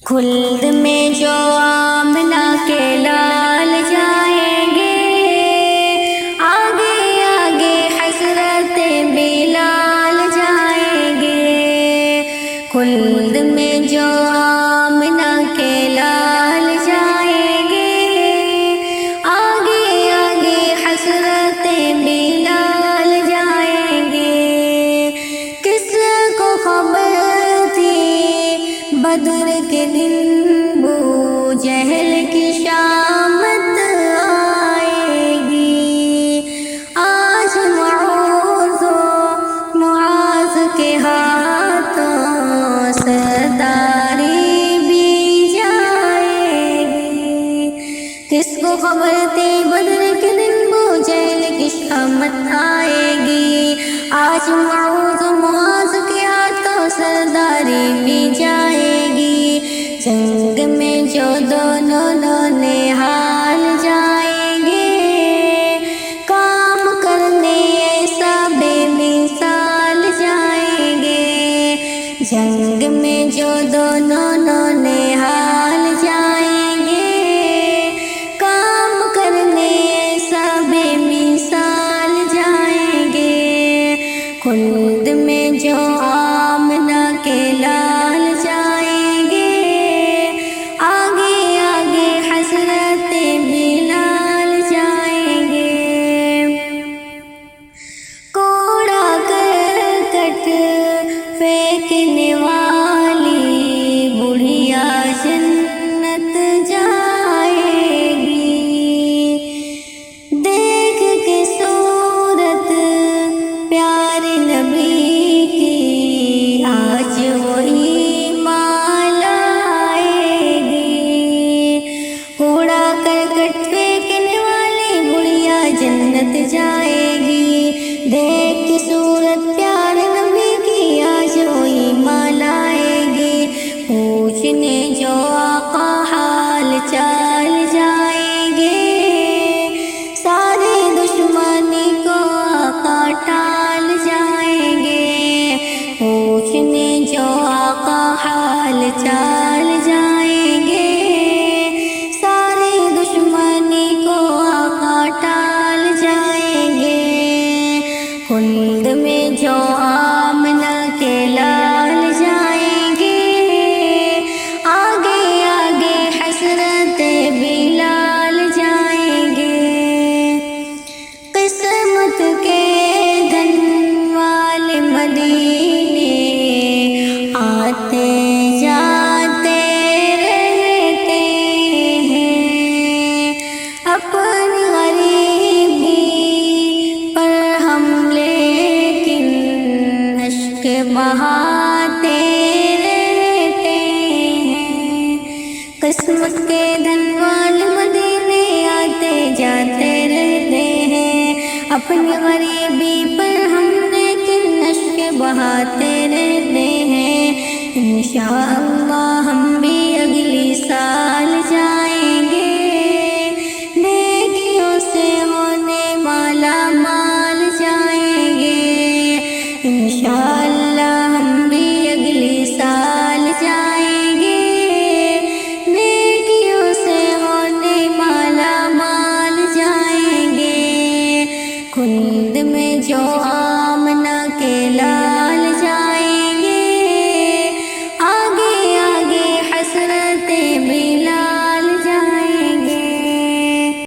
خلد میں جو آمنہ کے لال جائیں گے، آگے آگے حضرت بلال جائیں گے۔ خلد میں جو آمنہ کے لال جائیں گے، آگے آگے حضرت بلال جائیں گے۔ کس کو خبر تھی بدر کے دن بو جہل کی شامت آئے گی؟ آج معوذ و معاذ کے ہاتھوں سرداری بھی جائے گی۔ کس کو خبر تھی بدر کے دن بو جہل کی شامت آئے گی؟ آج معوذ و معاذ کے ہاتھوں سرداری بھی جائے گی۔ جنگ میں جو دونوں نہال جائیں گے، کام کرنے ایسا بے مثال جائیں گے۔ جنگ میں جو دونوں نہال جائیں گے، کام کرنے ایسا بے مثال جائیں گے۔ خلد میں جو آمنہ کے لال جائیں گے، آگے آگے حضرت بلال جائیں گے۔ کوڑا کرکٹ پھینکنے والی بڑھیا جنت جائے گی۔ دیکھ کے صورت پیارے نبی کی، آج وہی مال آئے گی۔ کوڑا کرکٹ پھینکنے والی بڑھیا جنت جائے گی۔ دیکھ کے صورت پیارے نبی کی، آج وہی مال آئے گی۔ پوچھنے جو آقا حال چال جائیں گے، سارے دشمنی کو آقا ٹال جائیں گے۔ پوچھنے جو آقا حال چال جائیں گے، سارے دشمنی کو آقا ٹال جائیں گے۔ خلد میں جو آمنہ کے لال جائیں گے، آگے آگے حضرت بلال جائیں گے۔ قسمت کے دھن والے مدینے آتے جاتے رہتے ہیں، اپنی غریبی پر ہم لیکن اشک بہاتے رہتے ہیں۔ قسمت کے دھن والے مدینے آتے جاتے رہتے ہیں، اپنی غریبی پر ہم لیکن اشک بہاتے رہتے ہیں۔ انشاءاللہ